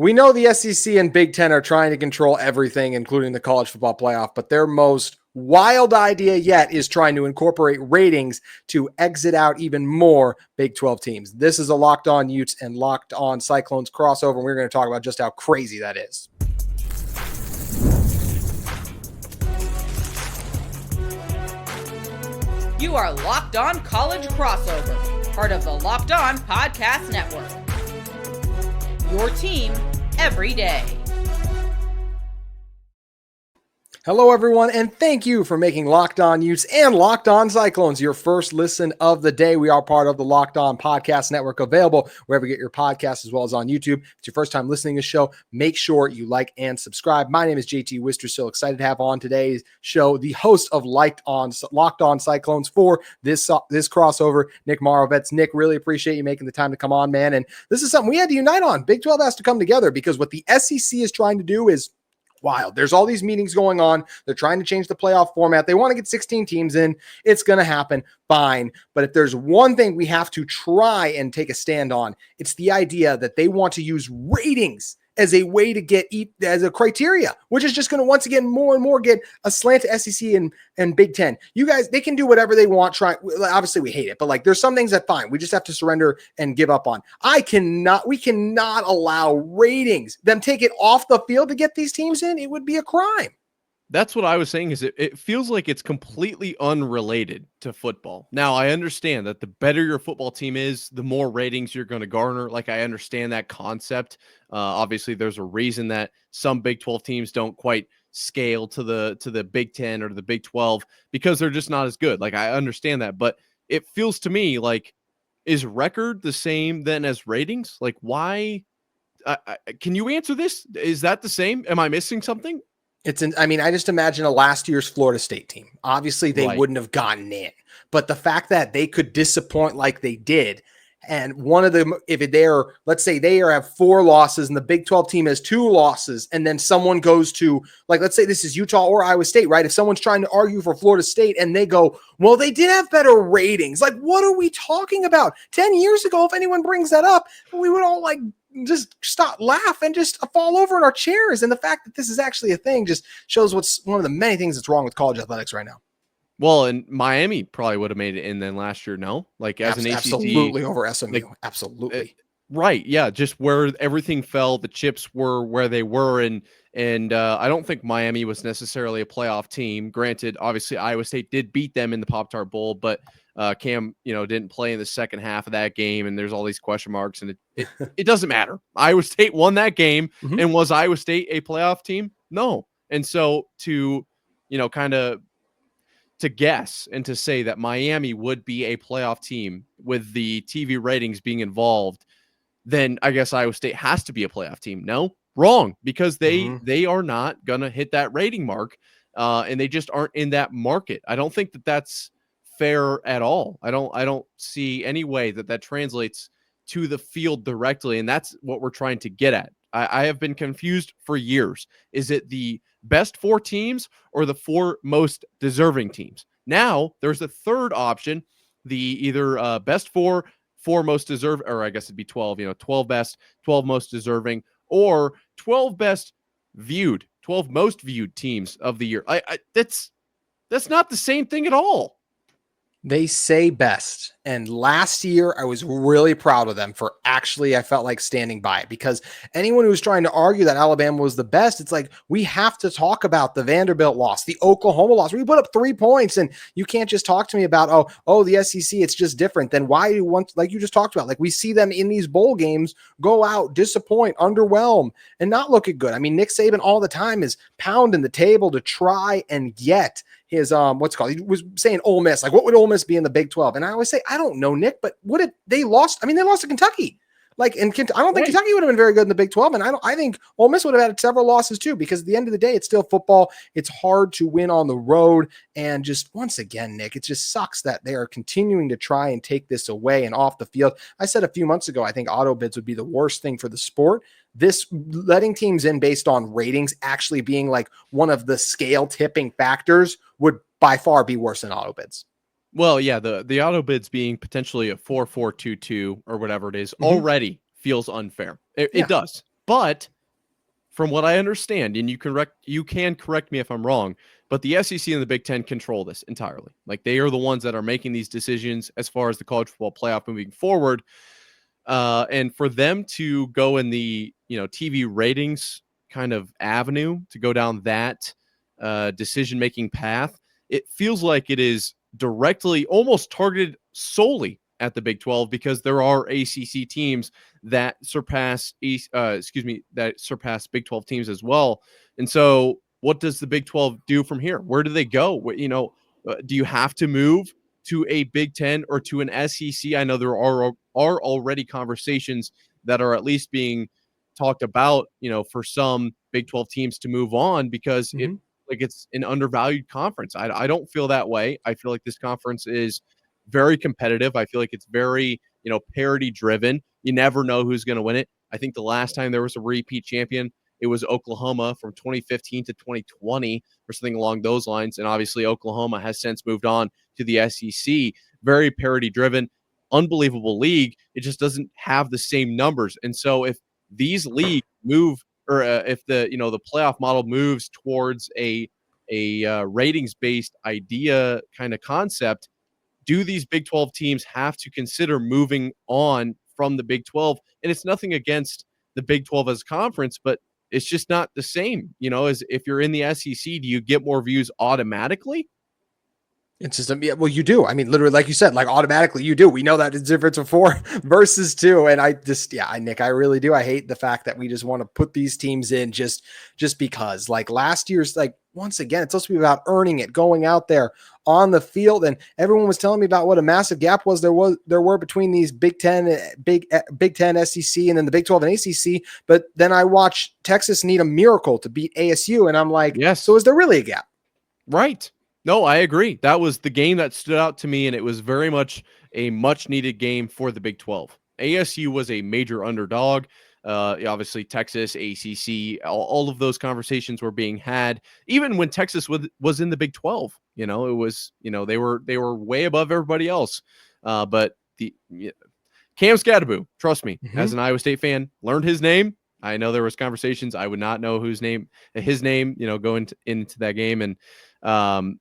We know the SEC and Big Ten are trying to control everything, including the college football playoff, but their most wild idea yet is trying to incorporate ratings to exit out even more Big 12 teams. This is a Locked On Utes and Locked On Cyclones crossover, and we're going to talk about just how crazy that is. You are Locked On College Crossover, part of the Locked On Podcast Network. Your team every day. Hello, everyone, and thank you for making Locked On Utes and Locked On Cyclones your first listen of the day. We are part of the Locked On Podcast Network, available wherever you get your podcasts, as well as on YouTube. If it's your first time listening to the show, make sure you like and subscribe. My name is JT Wistrcill. Excited to have on today's show the host of Locked On Cyclones for this crossover, Nick Marovets. Nick, really appreciate you making the time to come on, man. And this is something we had to unite on. Big 12 has to come together because what the SEC is trying to do is wild. There's all these meetings going on. They're trying to change the playoff format. They want to get 16 teams in. It's going to happen. Fine. But if there's one thing we have to try and take a stand on, it's the idea that they want to use ratings as a way to get as a criteria, which is just going to once again more and more get a slant to SEC and Big Ten. You guys, they can do whatever they want. Obviously we hate it, but like there's some things that fine. We just have to surrender and give up on. We cannot allow ratings, them take it off the field to get these teams in. It would be a crime. That's what I was saying is it feels like it's completely unrelated to football. Now, I understand that the better your football team is, the more ratings you're going to garner. Like, I understand that concept. Obviously, there's a reason that some Big 12 teams don't quite scale to the Big 10 or the Big 12 because they're just not as good. Like, I understand that. But it feels to me like, is record the same then as ratings? Like, why? Can you answer this? Is that the same? Am I missing something? I just imagine a last year's Florida State team. Obviously, they wouldn't have gotten in, but the fact that they could disappoint like they did, and one of them, let's say they have 4 losses and the Big 12 team has 2 losses, and then someone goes to, like, let's say this is Utah or Iowa State, right? If someone's trying to argue for Florida State and they go, well, they did have better ratings. Like, what are we talking about? 10 years ago, if anyone brings that up, we would all just stop, laugh, and just fall over in our chairs. And the fact that this is actually a thing just shows what's one of the many things that's wrong with college athletics right now. Well, and Miami probably would have made it in then last year. No, like as an ACC, absolutely over SMU, absolutely. Right. Yeah. Just where everything fell, the chips were where they were. And I don't think Miami was necessarily a playoff team. Granted, obviously Iowa State did beat them in the Pop-Tart Bowl, but Cam, didn't play in the second half of that game. And there's all these question marks, and it doesn't matter. Iowa State won that game. Mm-hmm. And was Iowa State a playoff team? No. And so to guess and to say that Miami would be a playoff team with the TV ratings being involved, then I guess Iowa State has to be a playoff team. No, wrong, because they are not going to hit that rating mark, and they just aren't in that market. I don't think that that's fair at all. I don't see any way that translates to the field directly, and that's what we're trying to get at. I have been confused for years. Is it the best 4 teams or the 4 most deserving teams? Now there's a third option, the either best 4 most deserving, or I guess it'd be 12, 12 best, 12 most deserving, or 12 best viewed, 12 most viewed teams of the year. That's not the same thing at all. They say best. And last year, I was really proud of them for I felt like standing by it, because anyone who's trying to argue that Alabama was the best, it's like, we have to talk about the Vanderbilt loss, the Oklahoma loss. We put up 3 points, and you can't just talk to me about, the SEC, it's just different. Then why do you want, like you just talked about, like we see them in these bowl games go out, disappoint, underwhelm, and not look good. I mean, Nick Saban all the time is pounding the table to try and get his, he was saying Ole Miss, like what would Ole Miss be in the Big 12? And I always say, I don't know, Nick, but what if they lost? I mean, they lost to Kentucky. I don't think Kentucky would have been very good in the Big 12. And I think Ole Miss would have had several losses too, because at the end of the day, it's still football. It's hard to win on the road. And just once again, Nick, it just sucks that they are continuing to try and take this away and off the field. I said a few months ago, I think auto bids would be the worst thing for the sport. This letting teams in based on ratings actually being like one of the scale tipping factors would by far be worse than auto bids. Well, yeah, the auto bids being potentially a 4-4-2-2 or whatever it is already feels unfair. It does. But from what I understand, and you can correct me if I'm wrong, but the SEC and the Big Ten control this entirely. Like, they are the ones that are making these decisions as far as the college football playoff moving forward. And for them to go in the TV ratings kind of avenue, to go down that decision-making path, it feels like it is directly almost targeted solely at the Big 12, because there are ACC teams that surpass Big 12 teams as well. And so what does the Big 12 do from here? Where do they go? Do you have to move to a Big 10 or to an SEC? I know there are already conversations that are at least being talked about, for some Big 12 teams to move on, because it's an undervalued conference. I don't feel that way. I feel like this conference is very competitive. I feel like it's very, parity driven. You never know who's going to win it. I think the last time there was a repeat champion, it was Oklahoma from 2015 to 2020 or something along those lines. And obviously Oklahoma has since moved on to the SEC. Very parity driven, unbelievable league. It just doesn't have the same numbers. And so if these leagues move, or if the playoff model moves towards a ratings based idea kind of concept, do these Big 12 teams have to consider moving on from the Big 12? And it's nothing against the Big 12 as a conference, but it's just not the same, as if you're in the SEC. Do you get more views automatically? It's just, well, you do. I mean, literally, like you said, like automatically you do. We know that it's difference of 4 versus 2. And Nick, I really do. I hate the fact that we just want to put these teams in just because, like, last year's, like, once again, it's supposed to be about earning it, going out there on the field. And everyone was telling me about what a massive gap there were between these Big 10, Big 10 SEC, and then the Big 12 and ACC. But then I watched Texas need a miracle to beat ASU. And I'm like, yes. So is there really a gap? Right. No, I agree. That was the game that stood out to me, and it was very much a much-needed game for the Big 12. ASU was a major underdog. Obviously, Texas, ACC, all of those conversations were being had, even when Texas was in the Big 12. It was, they were way above everybody else. But Cam Scadaboo, trust me, as an Iowa State fan, learned his name. I know there was conversations. I would not know his name, going into that game. And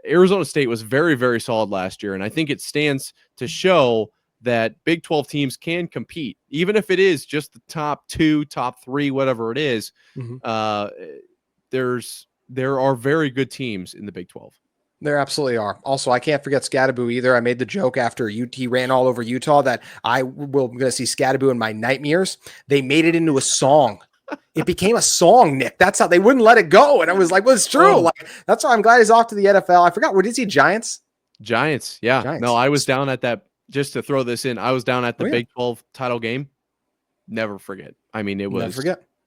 Arizona State was very, very solid last year. And I think it stands to show that Big 12 teams can compete, even if it is just the top 2, top 3, whatever it is. There are very good teams in the Big 12. There absolutely are. Also, I can't forget Scadaboo either. I made the joke after UT ran all over Utah that I will going to see Scadaboo in my nightmares. They made it into a song. It became a song, Nick. That's how they wouldn't let it go. And I was like, well, it's true. Like, that's why I'm glad he's off to the NFL. I forgot, where did he see Giants? Yeah. Giants. No, I was down at that, just to throw this in, I was down at the Big 12 title game. Never forget. I mean, it was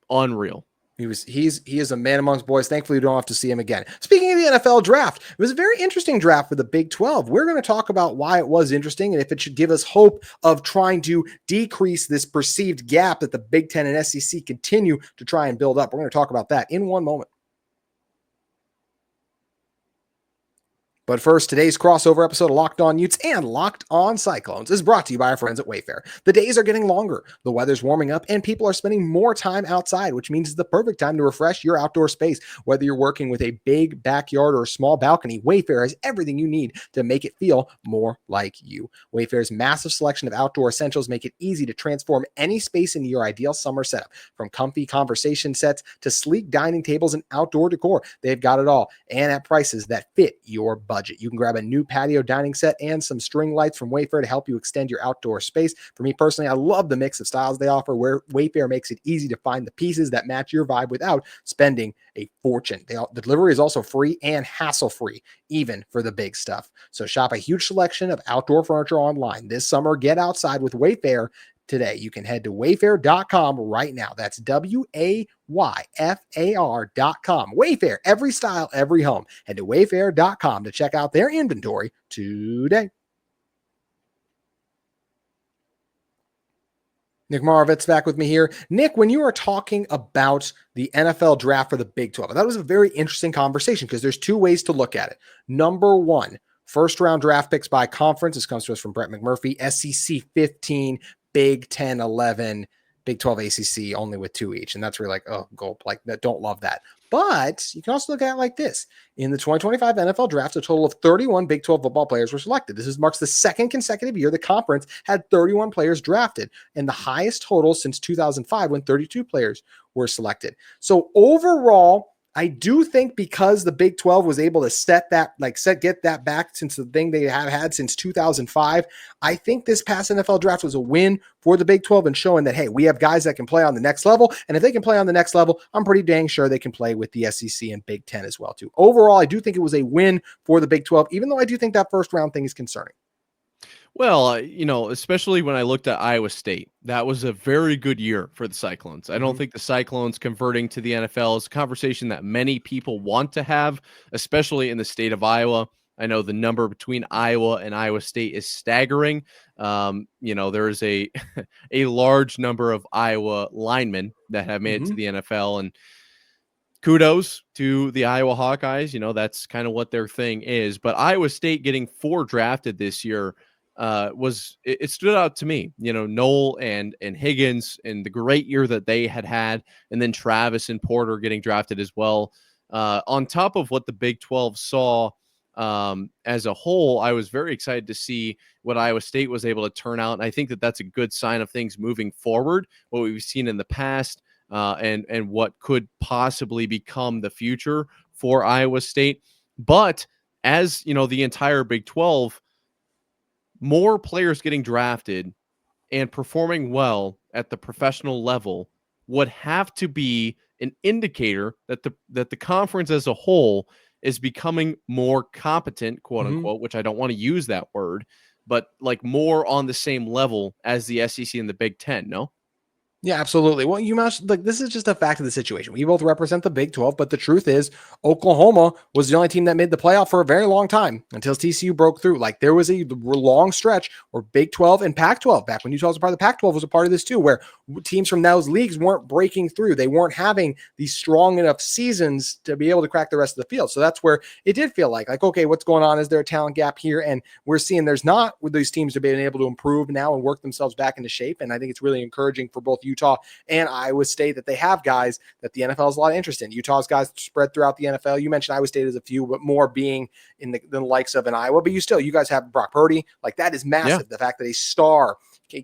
unreal. He is a man amongst boys. Thankfully, you don't have to see him again. Speaking of the NFL draft, it was a very interesting draft for the Big 12. We're going to talk about why it was interesting and if it should give us hope of trying to decrease this perceived gap that the Big 10 and SEC continue to try and build up. We're going to talk about that in one moment. But first, today's crossover episode of Locked On Utes and Locked On Cyclones is brought to you by our friends at Wayfair. The days are getting longer, the weather's warming up, and people are spending more time outside, which means it's the perfect time to refresh your outdoor space. Whether you're working with a big backyard or a small balcony, Wayfair has everything you need to make it feel more like you. Wayfair's massive selection of outdoor essentials make it easy to transform any space into your ideal summer setup. From comfy conversation sets to sleek dining tables and outdoor decor, they've got it all, and at prices that fit your budget. You can grab a new patio dining set and some string lights from Wayfair to help you extend your outdoor space. For me personally, I love the mix of styles they offer, where Wayfair makes it easy to find the pieces that match your vibe without spending a fortune. The delivery is also free and hassle-free, even for the big stuff. So shop a huge selection of outdoor furniture online this summer. Get outside with Wayfair today. You can head to wayfair.com right now. That's WAYFAR.com. Wayfair, every style, every home. Head to wayfair.com to check out their inventory today. Nick Marovets back with me here. Nick, when you were talking about the NFL draft for the Big 12, I thought it was a very interesting conversation because there's two ways to look at it. Number one, first round draft picks by conference. This comes to us from Brett McMurphy. SEC 15, Big 10 11, Big 12 ACC only with 2 each. And that's really like, oh, gulp, like that. Don't love that. But you can also look at it like this. In the 2025 NFL draft, a total of 31 Big 12 football players were selected. This marks the second consecutive year the conference had 31 players drafted, and the highest total since 2005 when 32 players were selected. So overall, I do think because the Big 12 was able to get that back since the thing they have had since 2005, I think this past NFL draft was a win for the Big 12 and showing that, hey, we have guys that can play on the next level. And if they can play on the next level, I'm pretty dang sure they can play with the SEC and Big 10 as well, too. Overall, I do think it was a win for the Big 12, even though I do think that first round thing is concerning. Well, especially when I looked at Iowa State, that was a very good year for the Cyclones. I don't think the Cyclones converting to the NFL is a conversation that many people want to have, especially in the state of Iowa. I know the number between Iowa and Iowa State is staggering. There is a a large number of Iowa linemen that have made it to the NFL, and kudos to the Iowa Hawkeyes. That's kind of what their thing is. But Iowa State getting 4 drafted this year it stood out to me. Noel and Higgins and the great year that they had, and then Travis and Porter getting drafted as well. On top of what the Big 12 saw as a whole, I was very excited to see what Iowa State was able to turn out. And I think that that's a good sign of things moving forward, what we've seen in the past, and what could possibly become the future for Iowa State. But as the entire Big 12, more players getting drafted and performing well at the professional level would have to be an indicator that the conference as a whole is becoming more competent, quote unquote, which I don't want to use that word, but like more on the same level as the SEC and the Big 10, no? Yeah, absolutely. Well, you must this is just a fact of the situation. We both represent the Big 12, but the truth is Oklahoma was the only team that made the playoff for a very long time until TCU broke through. Like there was a long stretch where Big 12 and Pac-12, back when Utah was a part of the Pac-12, was a part of this too, where teams from those leagues weren't breaking through. They weren't having these strong enough seasons to be able to crack the rest of the field. So that's where it did feel like, okay, what's going on? Is there a talent gap here? And we're seeing there's not, with these teams have been able to improve now and work themselves back into shape. And I think it's really encouraging for both Utah and Iowa State that they have guys that the NFL has a lot of interest in. Utah's guys spread throughout the NFL. You mentioned Iowa State as a few, but more being in the likes of an Iowa. But you guys have Brock Purdy. Like that is massive. Yeah. The fact that a star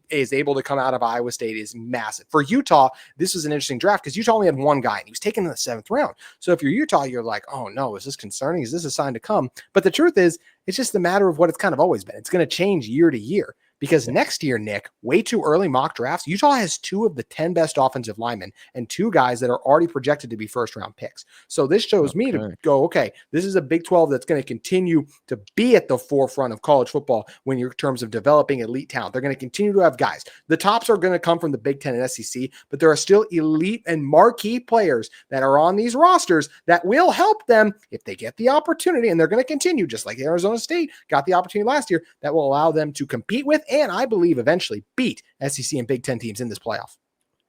is able to come out of Iowa State is massive. For Utah, this was an interesting draft because Utah only had one guy and he was taken in the 7th round. So if you're Utah, you're like, oh no, is this concerning? Is this a sign to come? But the truth is, it's just a matter of what it's kind of always been. It's going to change year to year. Because next year, Nick, way too early mock drafts, Utah has 2 of the 10 best offensive linemen and 2 guys that are already projected to be first-round picks. So this shows me to go, okay, this is a Big 12 that's going to continue to be at the forefront of college football when you're in terms of developing elite talent. They're going to continue to have guys. The tops are going to come from the Big 10 and SEC, but there are still elite and marquee players that are on these rosters that will help them if they get the opportunity, and they're going to continue, just like Arizona State got the opportunity last year, that will allow them to compete with and I believe eventually beat SEC and Big 10 teams in this playoff.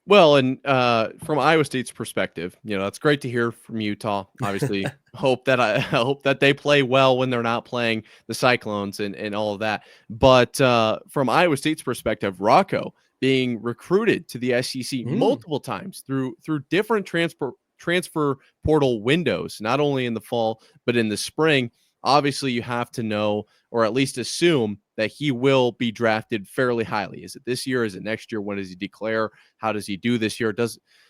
Well, and from Iowa State's perspective, it's great to hear from Utah. Obviously, hope that they play well when they're not playing the Cyclones and all of that. But from Iowa State's perspective, Rocco being recruited to the SEC multiple times through different transfer portal windows, not only in the fall but in the spring. Obviously, you have to know, or at least assume, that he will be drafted fairly highly. Is it this year? Is it next year? When does he declare? How does he do this year?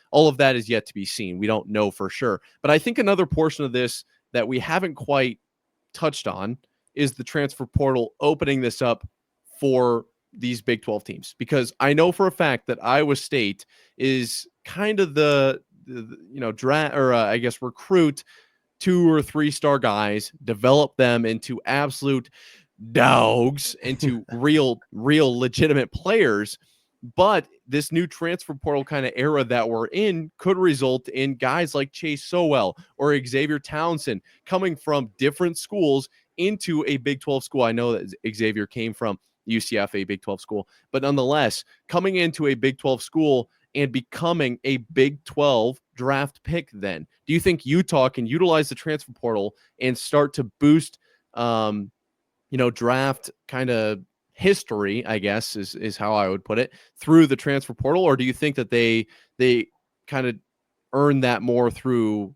All of that is yet to be seen. We don't know for sure. But I think another portion of this that we haven't quite touched on is the transfer portal opening this up for these Big 12 teams. Because I know for a fact that Iowa State is kind of the recruit 2 or 3 star guys, develop them into absolute dogs, into real legitimate players. But this new transfer portal kind of era that we're in could result in guys like Chase Sowell or Xavier Townsend coming from different schools into a Big 12 school. I know that Xavier came from UCF, a Big 12 school, but nonetheless, coming into a Big 12 school and becoming a Big 12 draft pick then. Do you think Utah can utilize the transfer portal and start to boost, draft kind of history, I guess is how I would put it, through the transfer portal, or do you think that they kind of earn that more through,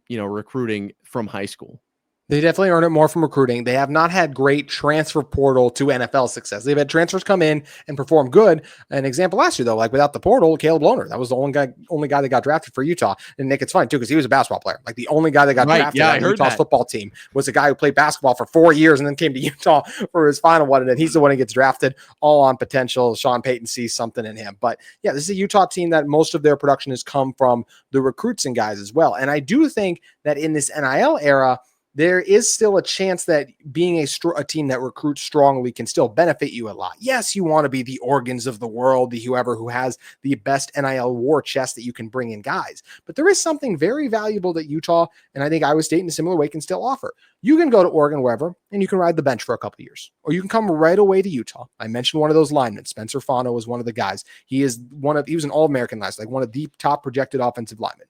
recruiting from high school? They definitely earn it more from recruiting. They have not had great transfer portal to NFL success. They've had transfers come in and perform good. An example last year, though, like without the portal, Caleb Lohner, that was the only guy that got drafted for Utah. And Nick, it's fine too, because he was a basketball player. Like the only guy that got drafted on Utah's football team was a guy who played basketball for 4 years and then came to Utah for his final one. And then he's the one who gets drafted, all on potential. Sean Payton sees something in him. But yeah, this is a Utah team that most of their production has come from the recruits and guys as well. And I do think that in this NIL era, there is still a chance that being a team that recruits strongly can still benefit you a lot. Yes, you want to be the Oregons of the world, the whoever who has the best NIL war chest that you can bring in guys. But there is something very valuable that Utah, and I think Iowa State in a similar way, can still offer. You can go to Oregon, wherever, and you can ride the bench for a couple of years. Or you can come right away to Utah. I mentioned one of those linemen. Spencer Fano was one of the guys. He was an All-American last, like one of the top projected offensive linemen.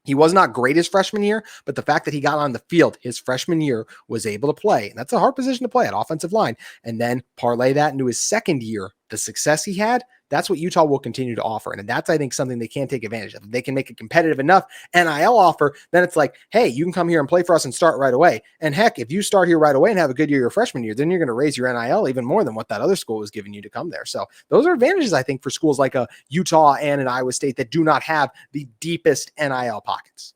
He was not great his freshman year, but the fact that he got on the field his freshman year, was able to play. And that's a hard position to play at offensive line. And then parlay that into his second year, the success he had, that's what Utah will continue to offer. And that's, I think, something they can take advantage of. If they can make a competitive enough NIL offer, then it's like, hey, you can come here and play for us and start right away. And heck, if you start here right away and have a good year your freshman year, then you're going to raise your NIL even more than what that other school was giving you to come there. So those are advantages, I think, for schools like a Utah and an Iowa State that do not have the deepest NIL pockets.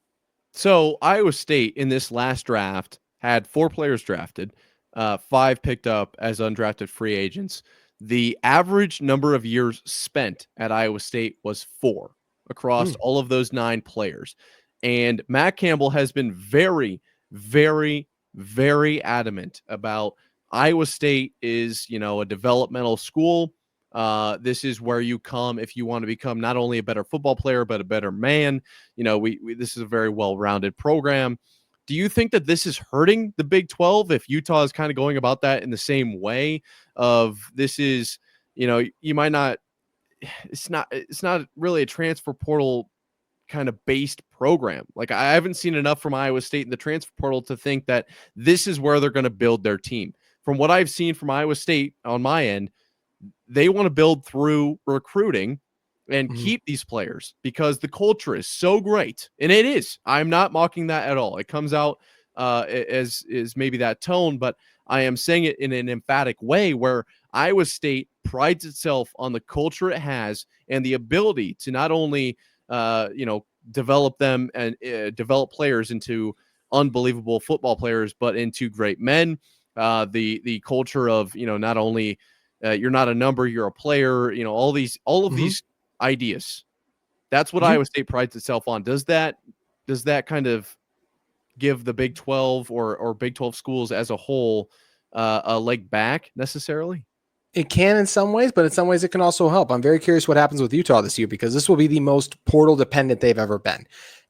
So Iowa State in this last draft had 4 players drafted, 5 picked up as undrafted free agents. The average number of years spent at Iowa State was 4 across all of those 9 players. And Matt Campbell has been very, very, very adamant about Iowa State is, a developmental school. This is where you come if you want to become not only a better football player, but a better man. This is a very well-rounded program. Do you think that this is hurting the Big 12 if Utah is kind of going about that in the same way of this is, you might not, it's not really a transfer portal kind of based program. Like I haven't seen enough from Iowa State in the transfer portal to think that this is where they're going to build their team. From what I've seen from Iowa State on my end, they want to build through recruiting and keep these players because the culture is so great. And it is. I'm not mocking that at all. It comes out as maybe that tone, but I am saying it in an emphatic way where Iowa State prides itself on the culture it has and the ability to not only, develop them and develop players into unbelievable football players, but into great men. The culture of, not only you're not a number, you're a player, all of these ideas. That's what Iowa State prides itself on. Does that kind of give the Big 12 or Big 12 schools as a whole a leg back necessarily? It can in some ways, but in some ways it can also help. I'm very curious what happens with Utah this year because this will be the most portal dependent they've ever been.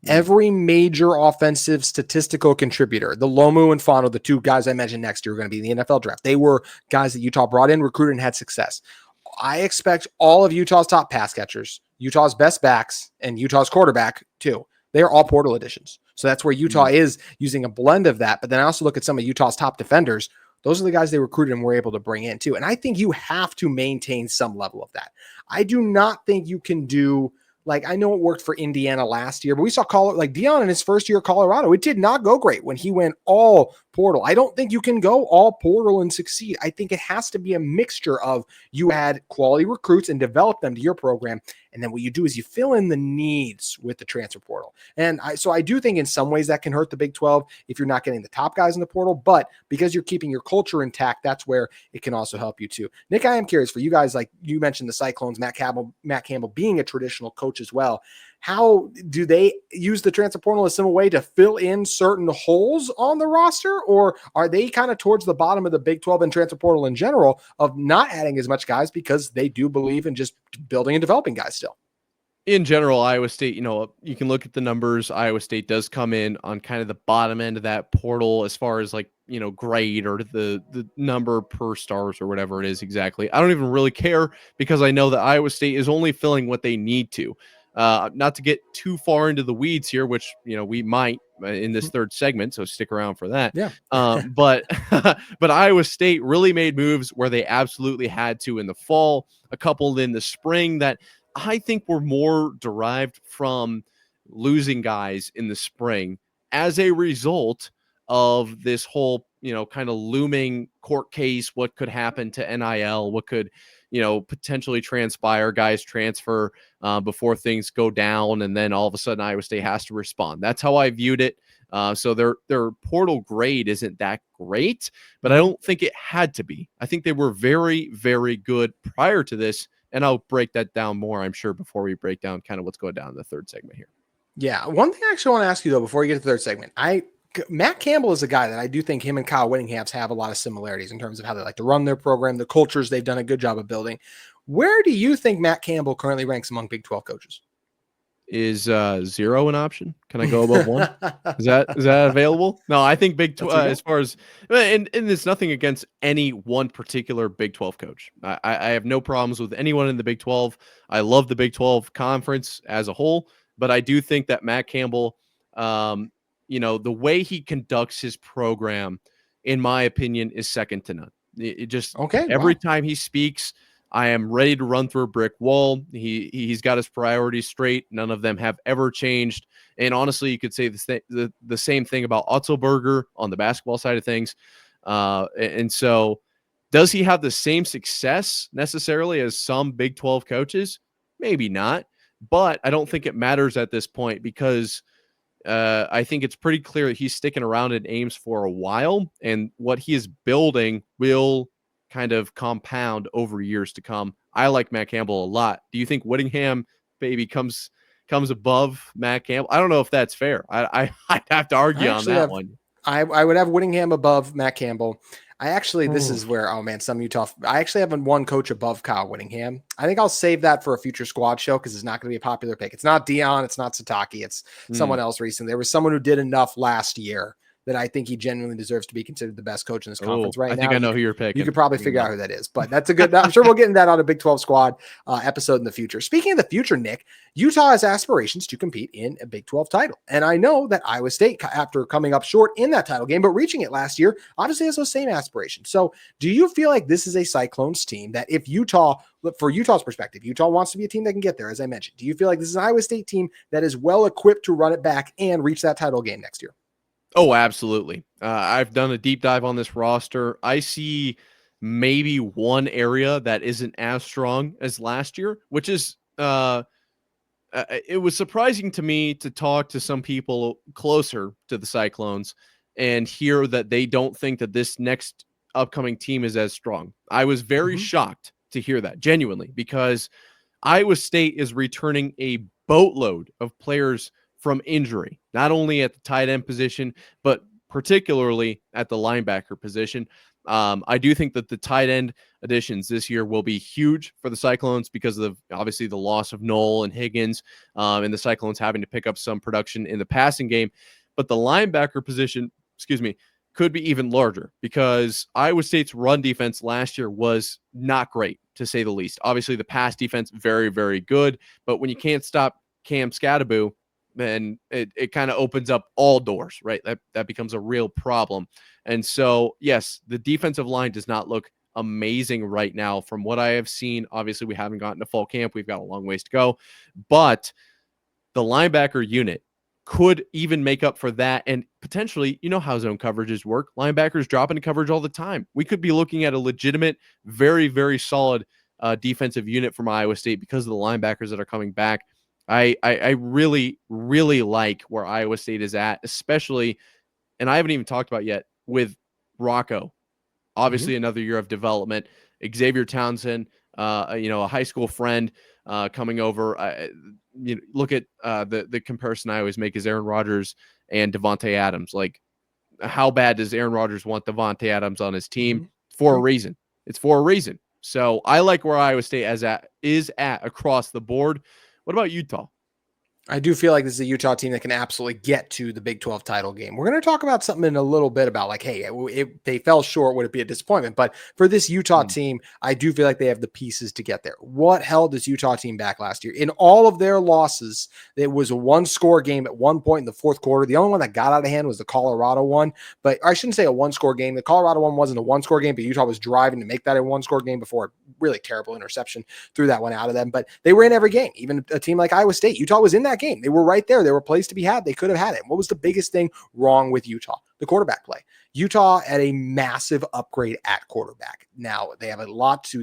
Every major offensive statistical contributor, the Lomu and Fano, the 2 guys I mentioned next year, are going to be in the NFL draft. They were guys that Utah brought in, recruited, and had success. I expect all of Utah's top pass catchers, Utah's best backs, and Utah's quarterback too. They are all portal additions. So that's where Utah is using a blend of that. But then I also look at some of Utah's top defenders. Those are the guys they recruited and were able to bring in too. And I think you have to maintain some level of that. I do not think you can do, like, I know it worked for Indiana last year, but we saw Deion in his first year at Colorado. It did not go great when he went all portal. I don't think you can go all portal and succeed. I think it has to be a mixture of you add quality recruits and develop them to your program. And then what you do is you fill in the needs with the transfer portal. And so I do think in some ways that can hurt the Big 12 if you're not getting the top guys in the portal, but because you're keeping your culture intact, that's where it can also help you too. Nick, I am curious for you guys, like you mentioned the Cyclones, Matt Campbell being a traditional coach as well. How do they use the transfer portal as some way to fill in certain holes on the roster, or are they kind of towards the bottom of the Big 12 and transfer portal in general of not adding as much guys because they do believe in just building and developing guys still? In general, Iowa State, you can look at the numbers. Iowa State does come in on kind of the bottom end of that portal as far as grade or the number per stars or whatever it is exactly. I don't even really care because I know that Iowa State is only filling what they need to. Not to get too far into the weeds here, which we might in this third segment, so stick around for that. Yeah. But but Iowa State really made moves where they absolutely had to in the fall, a couple in the spring that I think were more derived from losing guys in the spring as a result of this whole, kind of looming court case. What could happen to NIL? What could, potentially transpire? Guys transfer before things go down, and then all of a sudden Iowa State has to respond. That's how I viewed it. So their portal grade isn't that great, but I don't think it had to be. I think they were very, very good prior to this, and I'll break that down more, I'm sure, before we break down kind of what's going down in the third segment here. Yeah. One thing I actually want to ask you, though, before you get to the third segment, Matt Campbell is a guy that I do think him and Kyle Whittingham have a lot of similarities in terms of how they like to run their program, the cultures they've done a good job of building. Where do you think Matt Campbell currently ranks among Big 12 coaches? Is 0 an option? Can I go above 1? Is that available? No, I think Big 12 as far as and there's nothing against any one particular Big 12 coach. I have no problems with anyone in the Big 12. I love the Big 12 conference as a whole, but I do think that Matt Campbell, the way he conducts his program, in my opinion, is second to none. It just every time he speaks, I am ready to run through a brick wall. He's got his priorities straight. None of them have ever changed. And honestly, you could say the same thing about Otzelberger on the basketball side of things. And so does he have the same success necessarily as some Big 12 coaches? Maybe not. But I don't think it matters at this point because I think it's pretty clear that he's sticking around in Ames for a while. And what he is building will kind of compound over years to come. I like Matt Campbell a lot. Do you think Whittingham maybe comes above Matt Campbell? I don't know if that's fair. I'd have to argue on that one. I would have Whittingham above Matt Campbell. I actually, this is where, some Utah. I actually have one coach above Kyle Whittingham. I think I'll save that for a future squad show because it's not going to be a popular pick. It's not Dion. It's not Sataki. It's someone else recently. There was someone who did enough last year that I think he genuinely deserves to be considered the best coach in this conference right now. I think I know who you're picking. You could probably figure out who that is, but that's a good, I'm sure we'll get into that on a Big 12 squad episode in the future. Speaking of the future, Nick, Utah has aspirations to compete in a Big 12 title. And I know that Iowa State, after coming up short in that title game, but reaching it last year, obviously has those same aspirations. So do you feel like this is a Cyclones team that if Utah, for Utah's perspective, Utah wants to be a team that can get there, as I mentioned, do you feel like this is an Iowa State team that is well equipped to run it back and reach that title game next year? Oh, absolutely. I've done a deep dive on this roster. I see maybe one area that isn't as strong as last year, which is it was surprising to me to talk to some people closer to the Cyclones and hear that they don't think that this next upcoming team is as strong. I was very shocked to hear that, genuinely, because Iowa State is returning a boatload of players from injury, not only at the tight end position, but particularly at the linebacker position. I do think that the tight end additions this year will be huge for the Cyclones because of obviously the loss of Knoll and Higgins, and the Cyclones having to pick up some production in the passing game. But the linebacker position, could be even larger because Iowa State's run defense last year was not great, to say the least. Obviously, the pass defense, very, very good. But when you can't stop Cam Scattaboo, then it kind of opens up all doors, right? That becomes a real problem. And so, yes, the defensive line does not look amazing right now from what I have seen. Obviously, we haven't gotten to fall camp. We've got a long ways to go. But the linebacker unit could even make up for that. And potentially, you know how zone coverages work. Linebackers drop into coverage all the time. We could be looking at a legitimate, very, very solid defensive unit from Iowa State because of the linebackers that are coming back. I really, really like where Iowa State is at, especially, and I haven't even talked about yet, with Rocco. Obviously, another year of development. Xavier Townsend, a high school friend coming over. Look at the comparison I always make is Aaron Rodgers and Devontae Adams. Like, how bad does Aaron Rodgers want Devontae Adams on his team? For a reason. It's for a reason. So I like where Iowa State is at across the board. What about Utah? I do feel like this is a Utah team that can absolutely get to the Big 12 title game. We're going to talk about something in a little bit about like, hey, they fell short. Would it be a disappointment? But for this Utah team, I do feel like they have the pieces to get there. What held this Utah team back last year? In all of their losses, it was a one-score game at one point in the fourth quarter. The only one that got out of hand was the Colorado one. But I shouldn't say a one-score game. The Colorado one wasn't a one-score game, but Utah was driving to make that a one-score game before a really terrible interception threw that one out of them. But they were in every game. Even a team like Iowa State, Utah was in that game. They were right there. They were plays to be had. They could have had it. What was the biggest thing wrong with Utah? The quarterback play. Utah had a massive upgrade at quarterback. Now they have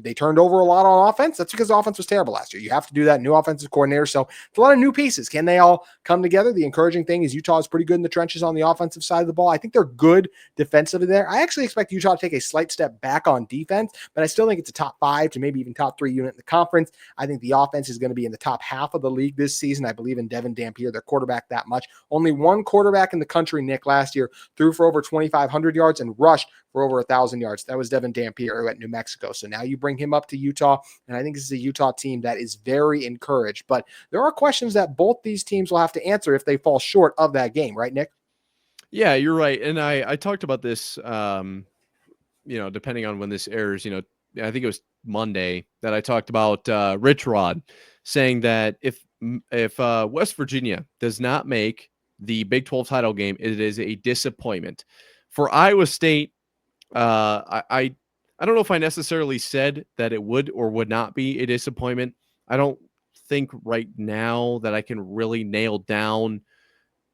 they turned over a lot on offense. That's because the offense was terrible last year. You have to do that. New offensive coordinator. So it's a lot of new pieces. Can they all come together? The encouraging thing is Utah is pretty good in the trenches on the offensive side of the ball. I think they're good defensively there. I actually expect Utah to take a slight step back on defense, but I still think it's a top 5 to maybe even top 3 unit in the conference. I think the offense is going to be in the top half of the league this season. I believe in Devin Dampier, their quarterback, that much. Only one quarterback in the country, Nick, last year threw for over 2,500 yards and rushed for over 1,000 yards. That was Devin Dampier at New Mexico. So now you bring him up to Utah, and I think this is a Utah team that is very encouraged. But there are questions that both these teams will have to answer if they fall short of that game, right, Nick? Yeah, you're right. And I talked about this, depending on when this airs, I think it was Monday that I talked about Rich Rod saying that if West Virginia does not make the Big 12 title game, it is a disappointment. For Iowa State, I don't know if I necessarily said that it would or would not be a disappointment. I don't think right now that I can really nail down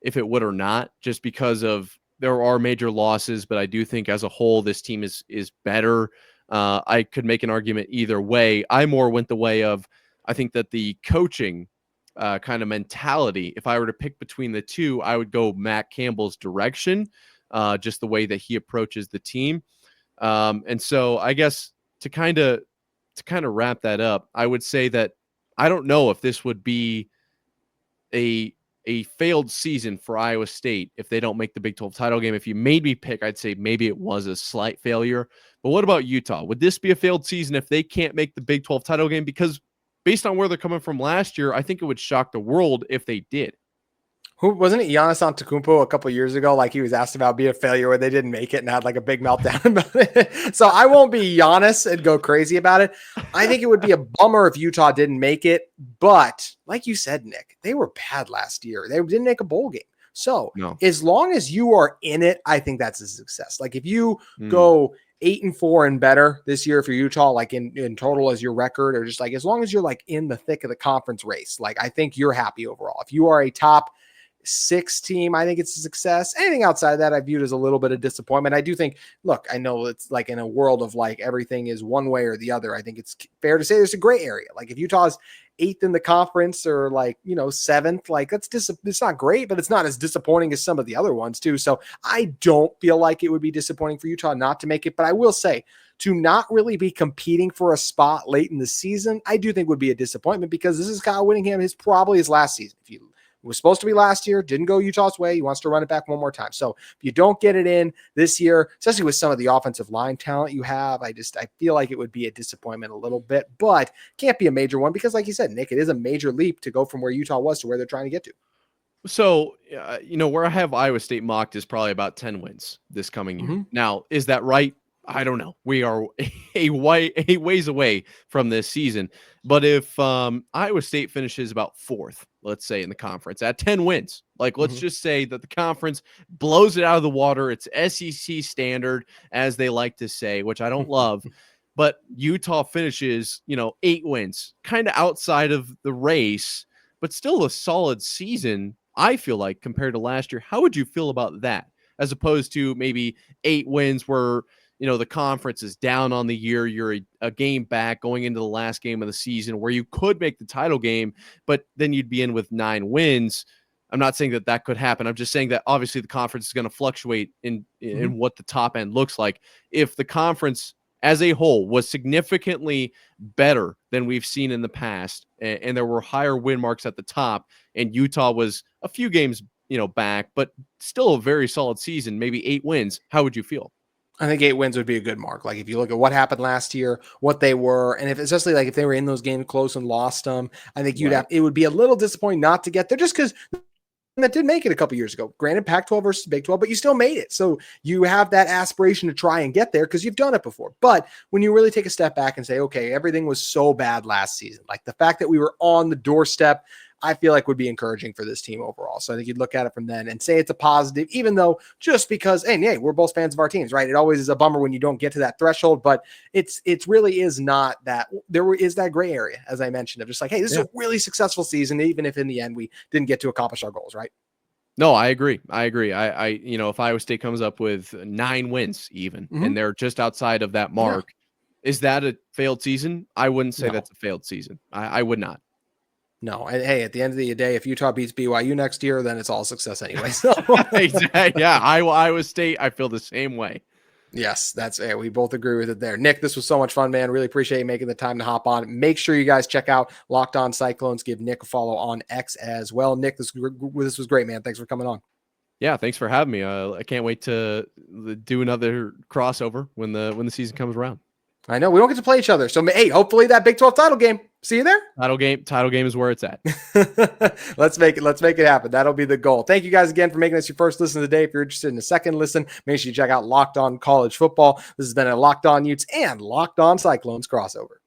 if it would or not, just because of there are major losses, but I do think as a whole, this team is better. I could make an argument either way. I more went the way of, I think that the coaching kind of mentality, if I were to pick between the two, I would go Matt Campbell's direction, just the way that he approaches the team. And so I guess to kind of wrap that up, I would say that I don't know if this would be a failed season for Iowa State if they don't make the Big 12 title game. If you made me pick, I'd say maybe it was a slight failure. But what about Utah? Would this be a failed season if they can't make the Big 12 title game? Because based on where they're coming from last year, I think it would shock the world if they did. Who wasn't it? Giannis Antetokounmpo a couple years ago, like he was asked about being a failure where they didn't make it and had like a big meltdown about it. So I won't be Giannis and go crazy about it. I think it would be a bummer if Utah didn't make it, but like you said, Nick, they were bad last year. They didn't make a bowl game. So as long as you are in it, I think that's a success. Like if you go 8-4 and better this year for Utah, like in total as your record, or just like as long as you're like in the thick of the conference race, like I think you're happy overall. If you are a top 6 team, I think it's a success. Anything outside of that, I viewed as a little bit of disappointment. I do think, look, I know it's like in a world of like everything is one way or the other. I think it's fair to say there's a gray area. Like if Utah's 8th in the conference or like, 7th, like it's not great, but it's not as disappointing as some of the other ones too. So I don't feel like it would be disappointing for Utah not to make it, but I will say to not really be competing for a spot late in the season, I do think would be a disappointment because this is Kyle Whittingham. It's probably his last season. It was supposed to be last year, didn't go Utah's way. He wants to run it back one more time. So if you don't get it in this year, especially with some of the offensive line talent you have, I feel like it would be a disappointment a little bit, but can't be a major one because like you said, Nick, it is a major leap to go from where Utah was to where they're trying to get to. So, where I have Iowa State mocked is probably about 10 wins this coming year. Now, is that right? I don't know. We are a ways away from this season. But if Iowa State finishes about 4th, let's say, in the conference at 10 wins, like let's just say that the conference blows it out of the water. It's SEC standard, as they like to say, which I don't love. But Utah finishes, 8 wins, kind of outside of the race, but still a solid season, I feel like, compared to last year. How would you feel about that? As opposed to maybe 8 wins where the conference is down on the year. You're a game back going into the last game of the season where you could make the title game, but then you'd be in with 9 wins. I'm not saying that could happen. I'm just saying that obviously the conference is going to fluctuate in what the top end looks like. If the conference as a whole was significantly better than we've seen in the past, and there were higher win marks at the top, and Utah was a few games, back, but still a very solid season, maybe 8 wins, how would you feel? I think 8 wins would be a good mark. Like if you look at what happened last year, what they were, and if especially like if they were in those games close and lost them, I think it would be a little disappointing not to get there just because that did make it a couple years ago. Granted, Pac-12 versus Big 12, but you still made it. So you have that aspiration to try and get there because you've done it before. But when you really take a step back and say, okay, everything was so bad last season, like the fact that we were on the doorstep, I feel like would be encouraging for this team overall. So I think you'd look at it from then and say it's a positive, even though just because, hey, we're both fans of our teams, right? It always is a bummer when you don't get to that threshold, but it really is not that. There is that gray area, as I mentioned, of just like, hey, this is a really successful season, even if in the end we didn't get to accomplish our goals, right? No, I agree. I if Iowa State comes up with 9 wins even, and they're just outside of that mark, is that a failed season? I wouldn't say that's a failed season. I would not. No, and hey, at the end of the day, if Utah beats BYU next year, then it's all success anyway. So yeah, Iowa State, I feel the same way. Yes, we both agree with it there. Nick, this was so much fun, man. Really appreciate you making the time to hop on. Make sure you guys check out Locked On Cyclones. Give Nick a follow on X as well. Nick, this was great, man. Thanks for coming on. Yeah, thanks for having me. I can't wait to do another crossover when the season comes around. I know we don't get to play each other, so hey, hopefully that Big 12 title game. See you there. Title game is where it's at. Let's make it happen. That'll be the goal. Thank you guys again for making this your first listen of the day. If you're interested in a second listen, make sure you check out Locked On College Football. This has been a Locked On Utes and Locked On Cyclones crossover.